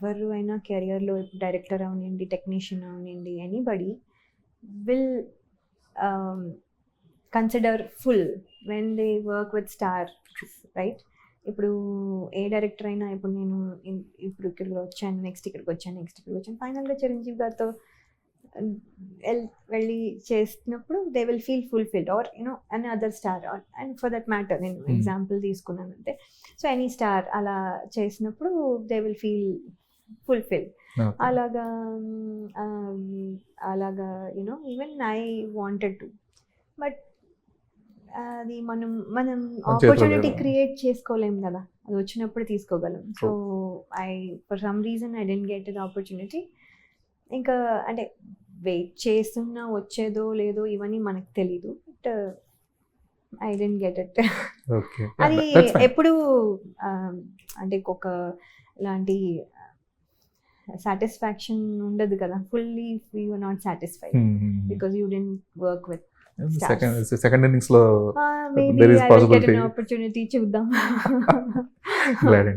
ఎవరు అయినా కెరియర్లో డైరెక్టర్ అవనివ్వండి, టెక్నీషియన్ అవనివ్వండి, anybody will consider full when they work with star, right? ఇప్పుడు ఏ డైరెక్టర్ అయినా, ఇప్పుడు నేను ఇప్పుడు ఇక్కడికి వచ్చాను, నెక్స్ట్ ఇక్కడికి వచ్చాను, ఫైనల్గా చిరంజీవి గారితో వెళ్ళి చేసినప్పుడు they will feel fulfilled, or you know another star, and for that matter నేను ఎగ్జాంపుల్ తీసుకున్నాను అంతే. సో ఎనీ స్టార్ అలా చేసినప్పుడు దే విల్ ఫీల్ ఫుల్ఫిల్డ్. అలాగా you know even I wanted to, but అది మనం ఆపర్చునిటీ క్రియేట్ చేసుకోలేం కదా, అది వచ్చినప్పుడు తీసుకోగలం. So for some reason I didn't get the opportunity. ఇంకా అంటే వెయిట్ చేస్తున్నా వచ్చేదో లేదో ఇవన్నీ మనకు తెలీదు, but I didn't get it. అది ఎప్పుడు అంటే ఒక ఇలాంటి సాటిస్ఫాక్షన్ ఉండదు కదా, fully you are not satisfied because you didn't work with second innings లో maybe there is I will get possibility. an opportunity చూద్దాం. Glad.